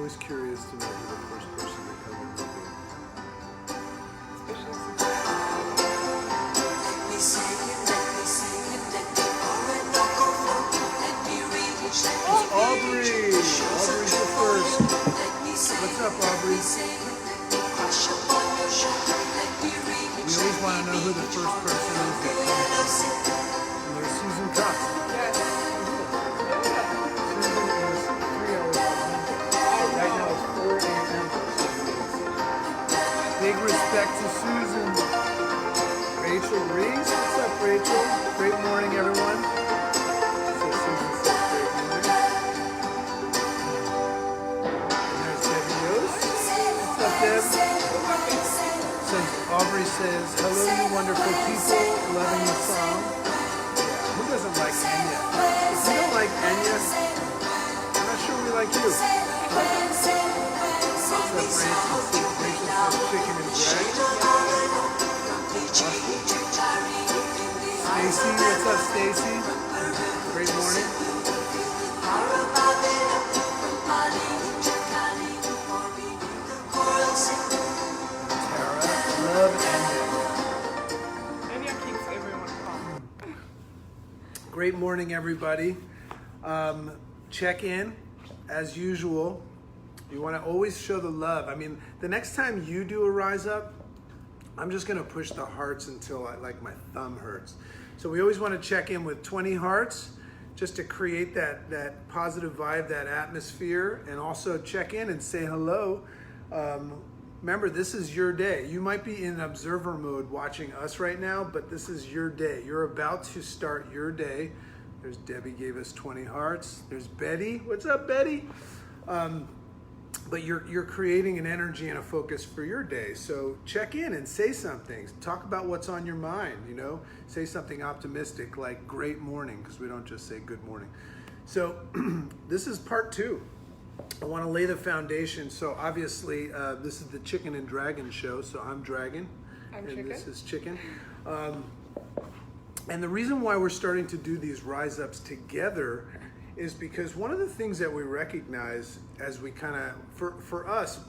always curious to know who the first person that comes in will be. It's Aubrey. Aubrey's the first. What's up, Aubrey? We always want to know who the first person is that comes in. And there's Susan Cox. Right now it's 4 a.m. Big respect to Susan. Rachel Reese. What's up, Rachel? Great morning, everyone. So Susan says great morning. And there's Debbie Yost. What's up, Deb? So Aubrey says, hello, you wonderful people. Loving the song. Yeah, who doesn't like Enya? If you don't like Enya, I'm not sure we like you. What's up, Rachel? Rachel says chicken and bread. Stacy, what's up, Stacy? Great morning. Tara, love Enya keeps everyone calm. Great morning, everybody. Check in, as usual. You want to always show the love. I mean, the next time you do a rise up, I'm just going to push the hearts until my thumb hurts. So we always want to check in with 20 hearts just to create that positive vibe, that atmosphere, and also check in and say hello. Remember, this is your day. You might be in observer mode watching us right now, but this is your day. You're about to start your day. There's Debbie gave us 20 hearts. There's Betty. What's up, Betty? But you're creating an energy and a focus for your day. So check in and say something. Talk about what's on your mind, you know. Say something optimistic like great morning, because we don't just say good morning. So this is part 2. I want to lay the foundation. So obviously this is the Chicken and Dragon show. So I'm Dragon. I'm and Chicken. This is Chicken. And the reason why we're starting to do these rise ups together is because one of the things that we recognize as we kind of, for us,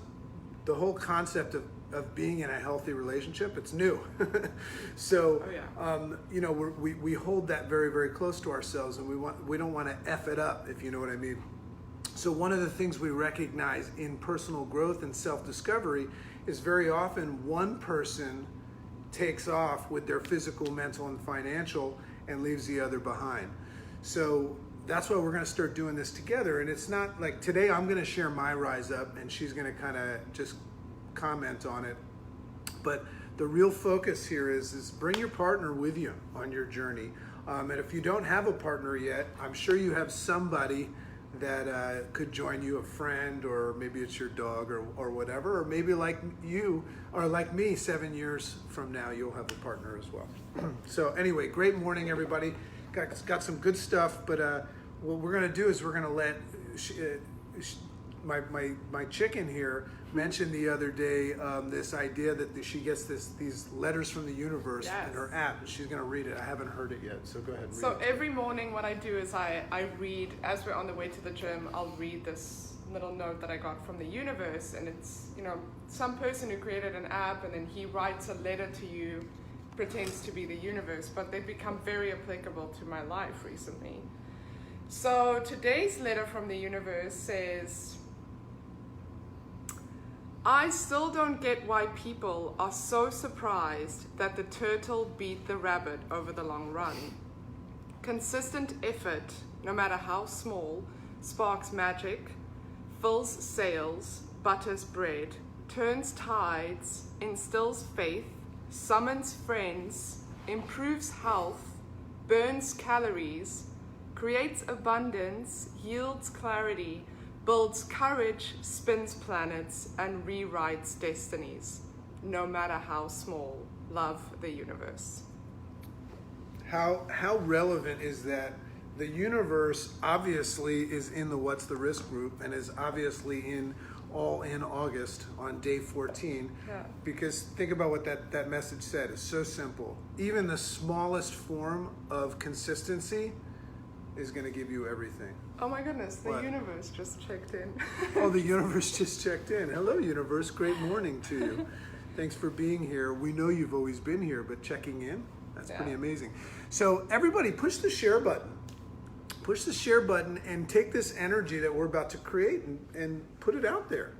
the whole concept of being in a healthy relationship, it's new. So, you know, we hold that very, very close to ourselves, and we don't want to F it up, if you know what I mean. So one of the things we recognize in personal growth and self-discovery is very often one person takes off with their physical, mental, and financial and leaves the other behind. So that's why we're going to start doing this together. And it's not like today I'm going to share my rise up and she's going to kind of just comment on it. But the real focus here is bring your partner with you on your journey. And if you don't have a partner yet, I'm sure you have somebody that could join you, a friend, or maybe it's your dog or whatever, or maybe like you or like me 7 years from now, you'll have a partner as well. So anyway, great morning, everybody. Got some good stuff, but what we're gonna do is we're gonna let my chicken here mentioned the other day this idea that she gets these letters from the universe in her app, and she's going to read it. I haven't heard it yet, so go ahead and read it. So every morning what I do is I read, as we're on the way to the gym, I'll read this little note that I got from the universe, and it's, you know, some person who created an app, and then he writes a letter to you, pretends to be the universe, but they've become very applicable to my life recently. So today's letter from the universe says, I still don't get why people are so surprised that the turtle beat the rabbit over the long run. Consistent effort, no matter how small, sparks magic, fills sails, butters bread, turns tides, instills faith, summons friends, improves health, burns calories, creates abundance, yields clarity, builds courage, spins planets, and rewrites destinies. No matter how small, love the universe. How relevant is that? The universe obviously is in the What's the Risk group and is obviously in August on day 14. Yeah. Because think about what that message said. It's so simple. Even the smallest form of consistency is going to give you everything. Oh my goodness, the What? universe just checked in. Oh, the universe just checked in. Hello, universe. Great morning to you. Thanks for being here. We know you've always been here, but checking in, that's pretty amazing. So everybody push the share button. Push the share button and take this energy that we're about to create and put it out there.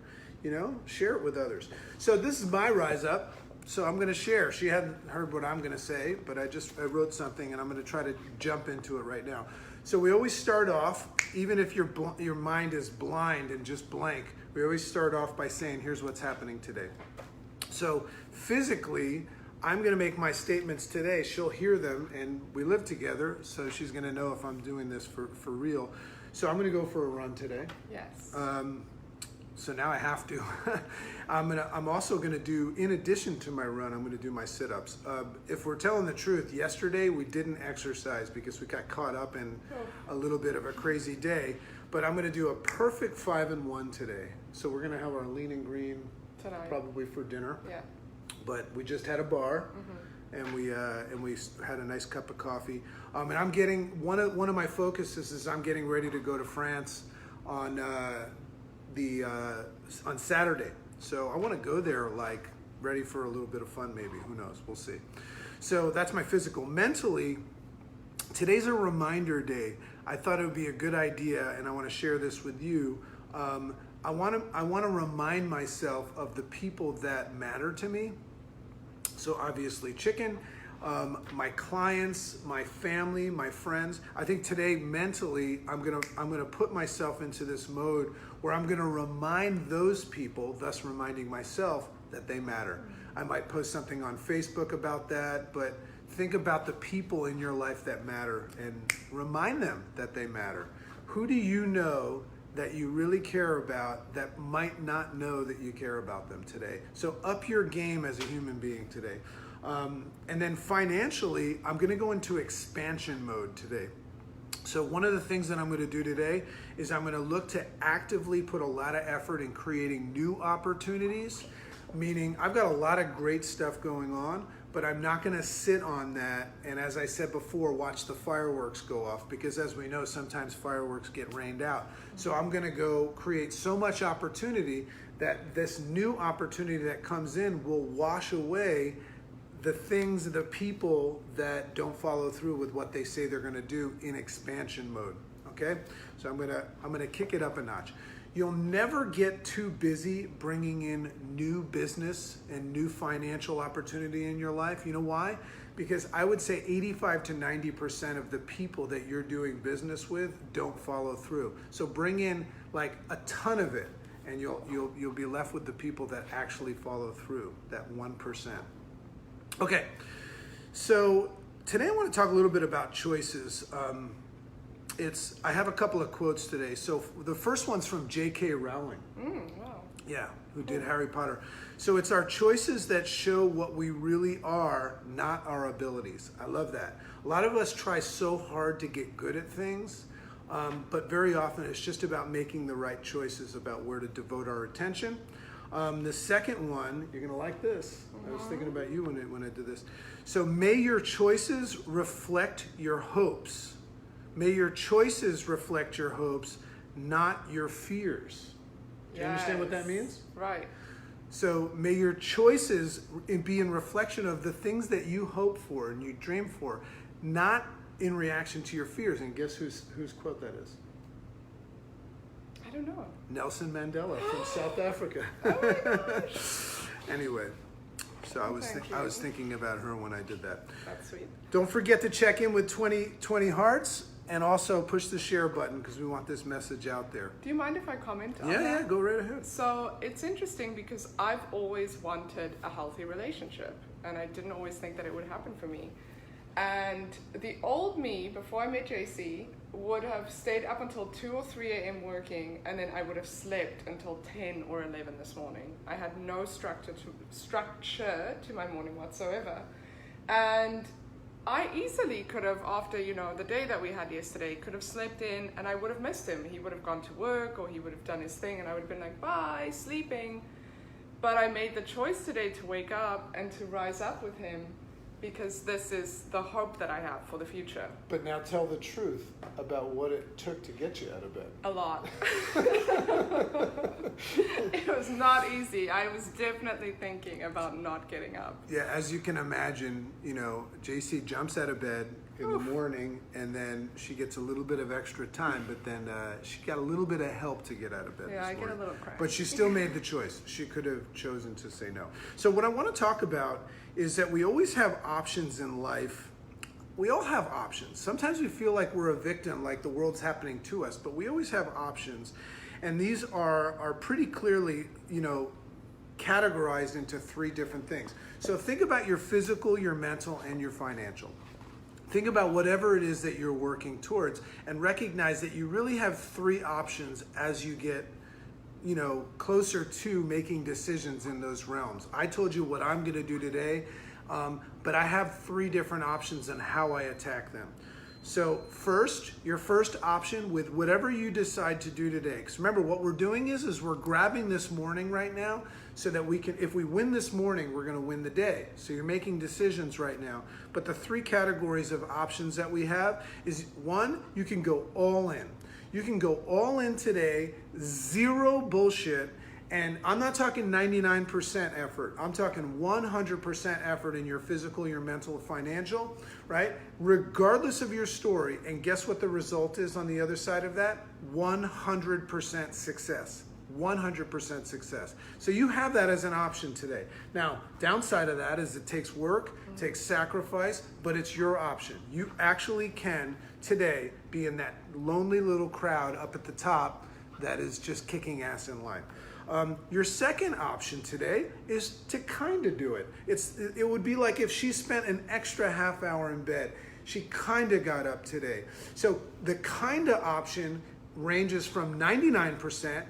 You know, share it with others. So this is my rise up. So I'm going to share. She hadn't heard what I'm going to say, but I wrote something and I'm going to try to jump into it right now. So we always start off, even if your mind is blind and just blank, we always start off by saying, here's what's happening today. So physically, I'm going to make my statements today. She'll hear them, and we live together, so she's going to know if I'm doing this for real. So I'm going to go for a run today. Yes. So now I have to. I'm also going to do, in addition to my run, I'm going to do my sit-ups. If we're telling the truth, yesterday we didn't exercise because we got caught up in a little bit of a crazy day. But I'm going to do a perfect 5 and 1 today. So we're going to have our lean and green Tonight. probably for dinner. Yeah. But we just had a bar, and we had a nice cup of coffee. And I'm getting one of my focuses is I'm getting ready to go to France on Saturday. So I want to go there like ready for a little bit of fun, maybe. Who knows? We'll see. So that's my physical. Mentally, today's a reminder day. I thought it would be a good idea, and I want to share this with you. I want to remind myself of the people that matter to me. So obviously chicken, my clients, my family, my friends. I think today mentally I'm gonna put myself into this mode where I'm gonna remind those people, thus reminding myself that they matter. I might post something on Facebook about that, but think about the people in your life that matter and remind them that they matter. Who do you know that you really care about that might not know that you care about them today? So up your game as a human being today. And then financially, I'm going to go into expansion mode today. So one of the things that I'm going to do today is I'm going to look to actively put a lot of effort in creating new opportunities, meaning I've got a lot of great stuff going on, but I'm not going to sit on that and, as I said before, watch the fireworks go off, because as we know, sometimes fireworks get rained out. So I'm going to go create so much opportunity that this new opportunity that comes in will wash away the things, the people that don't follow through with what they say they're going to do in expansion mode. Okay? So I'm going to kick it up a notch. You'll never get too busy bringing in new business and new financial opportunity in your life. You know why? Because I would say 85 to 90% of the people that you're doing business with don't follow through. So bring in like a ton of it, and you'll be left with the people that actually follow through, that 1%. Okay, so today I want to talk a little bit about choices. I have a couple of quotes today. So the first one's from J.K. Rowling. Wow. Yeah, who did Harry Potter. So it's our choices that show what we really are, not our abilities. I love that. A lot of us try so hard to get good at things, but very often it's just about making the right choices about where to devote our attention. The second one, you're going to like this. I was thinking about you when I did this. So may your choices reflect your hopes. May your choices reflect your hopes, not your fears. Do you understand what that means? Right. So may your choices be in reflection of the things that you hope for and you dream for, not in reaction to your fears. And guess whose quote that is? I don't know. Nelson Mandela from South Africa. Oh my gosh. Anyway, so I Thank was you. thinking about her when I did that. That's sweet. Don't forget to check in with 20 hearts, and also push the share button because we want this message out there. Do you mind if I comment on Yeah, that? yeah, go right ahead. So it's interesting because I've always wanted a healthy relationship, and I didn't always think that it would happen for me. And the old me, before I met JC, would have stayed up until 2 or 3 a.m. working, and then I would have slept until 10 or 11 this morning. I had no structure to my morning whatsoever. And I easily could have, after, the day that we had yesterday, could have slept in, and I would have missed him. He would have gone to work, or he would have done his thing, and I would have been like, bye, sleeping. But I made the choice today to wake up and to rise up with him. because this is the hope that I have for the future. But now tell the truth about what it took to get you out of bed. A lot. It was not easy. I was definitely thinking about not getting up. Yeah, as you can imagine, JC jumps out of bed in the morning, and then she gets a little bit of extra time, but then she got a little bit of help to get out of bed. Yeah, this I get morning. a little crack. But she still made the choice. She could have chosen to say no. So what I want to talk about is that we always have options in life. We all have options. Sometimes we feel like we're a victim, like the world's happening to us, but we always have options. And these are pretty clearly, categorized into three different things. So think about your physical, your mental, and your financial. Think about whatever it is that you're working towards, and recognize that you really have three options as you get closer to making decisions in those realms. I told you what I'm going to do today, but I have three different options on how I attack them. So first, your first option with whatever you decide to do today, because remember what we're doing is we're grabbing this morning right now so that we can, if we win this morning, we're going to win the day. So you're making decisions right now. But the three categories of options that we have is, one, you can go all in. You can go all in today, zero bullshit. And I'm not talking 99% effort. I'm talking 100% effort in your physical, your mental, financial, right? Regardless of your story. And guess what the result is on the other side of that? 100% success. 100% success. So you have that as an option today. Now, downside of that is it takes work, takes sacrifice, but it's your option. You actually can today be in that lonely little crowd up at the top that is just kicking ass in life. Your second option today is to kind of do it. It would be like if she spent an extra half hour in bed. She kind of got up today. So the kind of option ranges from 99%,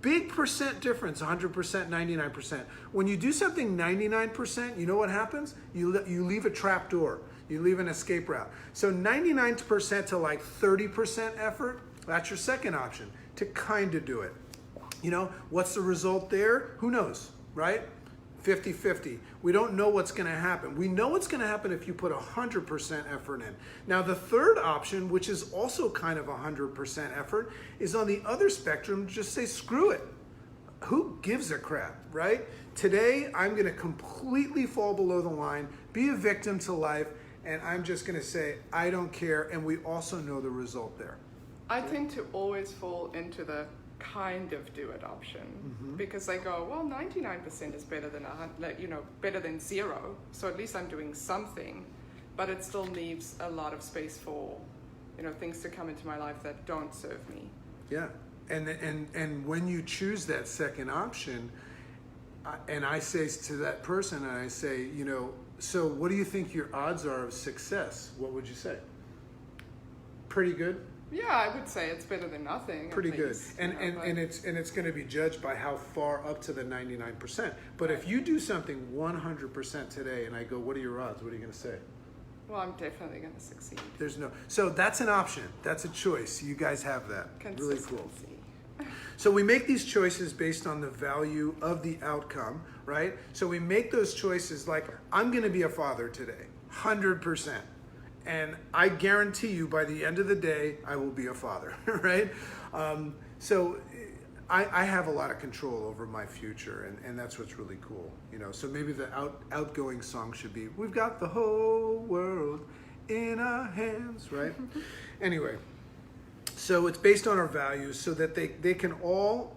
big percent difference, 100%, 99%. When you do something 99%, you know what happens? You leave a trap door. You leave an escape route. So 99% to like 30% effort, that's your second option, to kind of do it. What's the result there? Who knows, right? 50-50. We don't know what's going to happen. We know what's going to happen if you put 100% effort in. Now, the third option, which is also kind of 100% effort, is on the other spectrum. Just say, screw it. Who gives a crap, right? Today, I'm going to completely fall below the line, be a victim to life, and I'm just going to say, I don't care, and we also know the result there. I tend to always fall into the kind of do it option because I go, well, 99% is better than better than zero. So at least I'm doing something, but it still leaves a lot of space for, things to come into my life that don't serve me. Yeah, and when you choose that second option, and I say to that person, and I say, so what do you think your odds are of success? What would you say? Pretty good. Yeah, I would say it's better than nothing. Pretty good. Least, and it's going to be judged by how far up to the 99%. But if you do something 100% today, and I go, what are your odds? What are you going to say? Well, I'm definitely going to succeed. So that's an option. That's a choice. You guys have that. Really cool. Consistency. So we make these choices based on the value of the outcome, right? So we make those choices like, I'm going to be a father today, 100%. And I guarantee you by the end of the day, I will be a father, right? So I have a lot of control over my future, and that's what's really cool. So maybe the outgoing song should be, we've got the whole world in our hands, right? Anyway, so it's based on our values so that they can all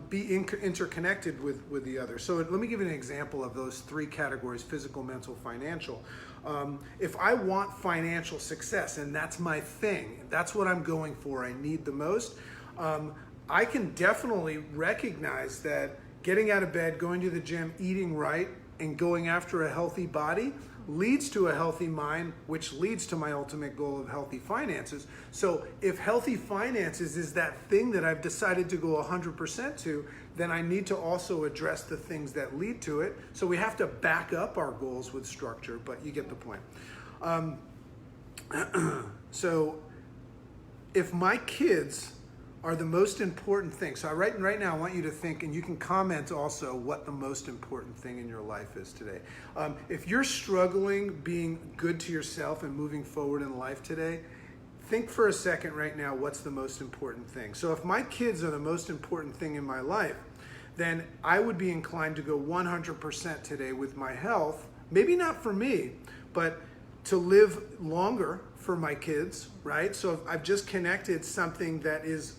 be interconnected with the other. So let me give you an example of those three categories: physical, mental, financial. If I want financial success, and that's my thing, that's what I'm going for, I need the most, I can definitely recognize that getting out of bed, going to the gym, eating right, and going after a healthy body leads to a healthy mind, which leads to my ultimate goal of healthy finances. So if healthy finances is that thing that I've decided to go 100% to, then I need to also address the things that lead to it. So we have to back up our goals with structure, but you get the point. So if my kids are the most important thing. So right now I want you to think, and you can comment also what the most important thing in your life is today. If you're struggling being good to yourself and moving forward in life today, think for a second right now, what's the most important thing? So if my kids are the most important thing in my life, then I would be inclined to go 100% today with my health, maybe not for me, but to live longer for my kids, right? So I've just connected something that is,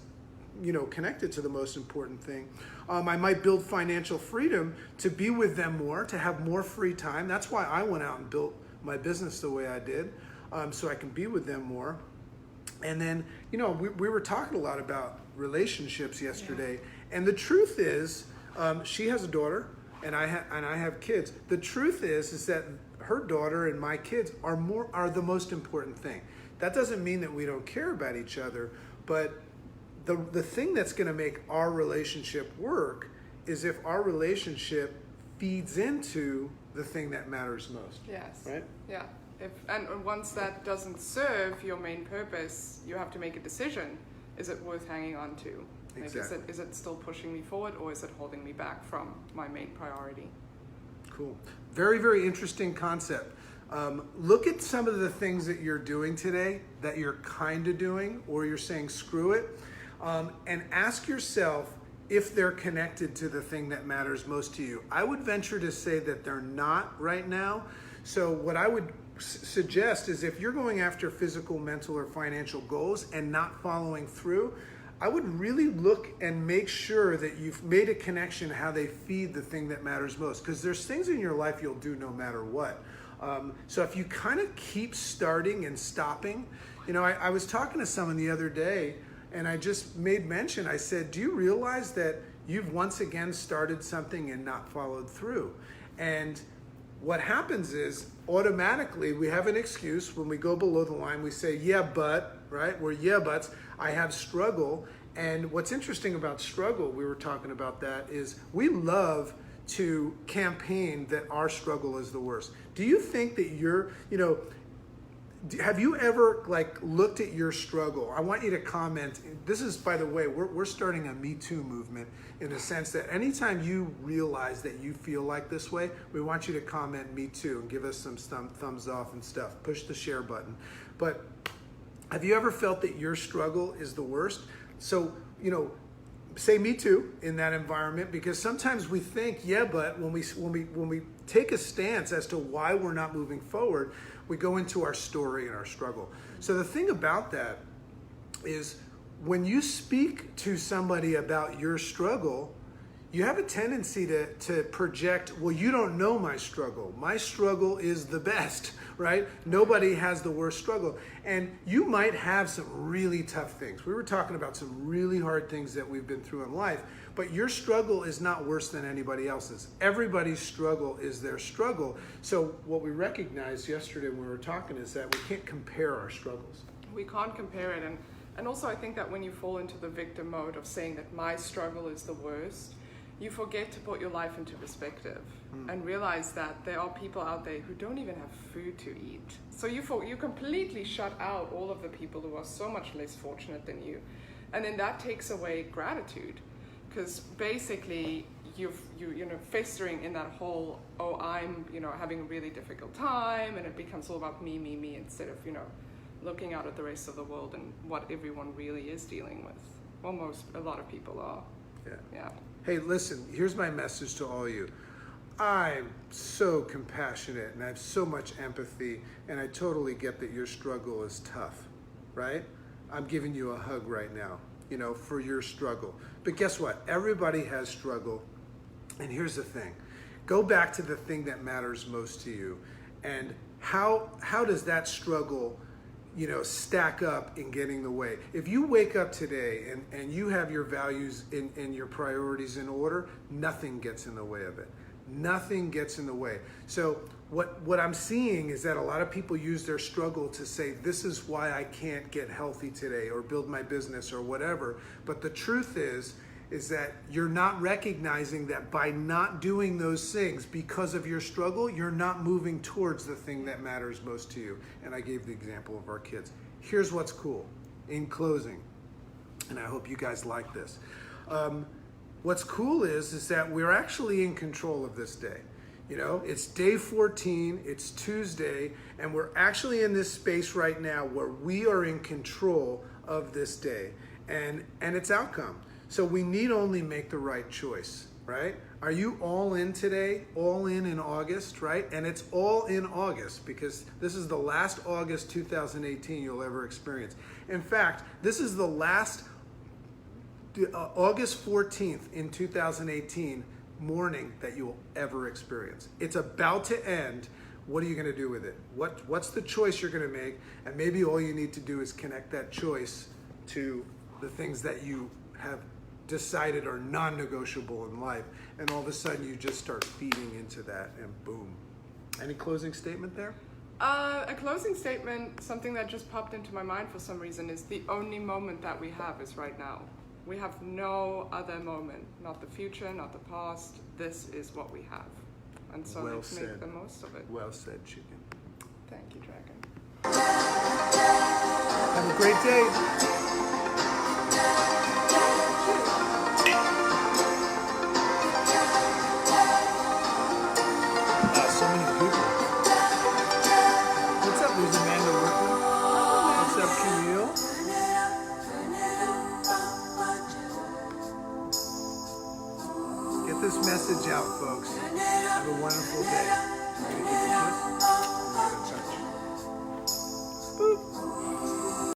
connected to the most important thing. I might build financial freedom to be with them more, to have more free time. That's why I went out and built my business the way I did, so I can be with them more. And then, we were talking a lot about relationships yesterday, and the truth is, she has a daughter, and I have kids. The truth is that her daughter and my kids are the most important thing. That doesn't mean that we don't care about each other, but the thing that's going to make our relationship work is if our relationship feeds into the thing that matters most. Yes. Right? Yeah. And once that doesn't serve your main purpose, you have to make a decision. Is it worth hanging on to? Like, Exactly. Is it still pushing me forward, or is it holding me back from my main priority? Cool. Very, very interesting concept. Look at some of the things that you're doing today that you're kind of doing, or you're saying screw it, and ask yourself if they're connected to the thing that matters most to you. I would venture to say that they're not right now. So what I would suggest is, if you're going after physical, mental, or financial goals and not following through, I would really look and make sure that you've made a connection how they feed the thing that matters most. Because there's things in your life you'll do no matter what. So if you kind of keep starting and stopping, I was talking to someone the other day, and I just made mention. I said, do you realize that you've once again started something and not followed through? And what happens is, automatically we have an excuse. When we go below the line, we say, yeah, but, right? We're yeah, buts. I have struggle. And what's interesting about struggle, we were talking about that, is we love to campaign that our struggle is the worst. Do you think that have you ever looked at your struggle? I want you to comment. This is, by the way, we're starting a Me Too movement, in the sense that anytime you realize that you feel like this way, we want you to comment Me Too and give us some thumbs off and stuff. Push the share button. But have you ever felt that your struggle is the worst? So, say Me Too in that environment, because sometimes we think, yeah, but when we take a stance as to why we're not moving forward, we go into our story and our struggle. So the thing about that is, when you speak to somebody about your struggle, you have a tendency to project, well, you don't know my struggle. My struggle is the best, right? Nobody has the worst struggle. And you might have some really tough things. We were talking about some really hard things that we've been through in life, but your struggle is not worse than anybody else's. Everybody's struggle is their struggle. So what we recognized yesterday when we were talking is that we can't compare our struggles. We can't compare it. And also, I think that when you fall into the victim mode of saying that my struggle is the worst, you forget to put your life into perspective and realize that there are people out there who don't even have food to eat. So you completely shut out all of the people who are so much less fortunate than you. And then that takes away gratitude, because basically you're festering in that whole, oh, I'm having a really difficult time, and it becomes all about me instead of looking out at the rest of the world and what everyone really is dealing with. Well, a lot of people are. Yeah. Hey, listen, here's my message to all you. I'm so compassionate and I have so much empathy, and I totally get that your struggle is tough, right? I'm giving you a hug right now, for your struggle. But guess what? Everybody has struggle. And here's the thing. Go back to the thing that matters most to you. And how does that struggle stack up in getting the way? If you wake up today and you have your values and your priorities in order, nothing gets in the way of it. Nothing gets in the way. So what I'm seeing is that a lot of people use their struggle to say, this is why I can't get healthy today or build my business or whatever. But the truth is that you're not recognizing that by not doing those things because of your struggle, you're not moving towards the thing that matters most to you. And I gave the example of our kids. Here's what's cool. In closing, and I hope you guys like this. What's cool is that we're actually in control of this day. You know, it's day 14, it's Tuesday, and we're actually in this space right now where we are in control of this day and its outcome. So we need only make the right choice, right? Are you all in today? All in August, right? And it's all in August because this is the last August 2018 you'll ever experience. In fact, this is the last August 14th in 2018 morning that you will ever experience. It's about to end. What are you going to do with it? What's the choice you're going to make? And maybe all you need to do is connect that choice to the things that you have decided are non-negotiable in life, and all of a sudden you just start feeding into that, and boom. Any closing statement there? A closing statement, something that just popped into my mind for some reason, is the only moment that we have is right now. We have no other moment, not the future, not the past. This is what we have. And so Well let's said. make the most of it. Well said, chicken. Thank you, Dragon. Have a great day. So many people. What's up, there's Amanda working? What's up, Camille? Get this message out, folks. Have a wonderful day. Ready to give a kiss? Ready to touch.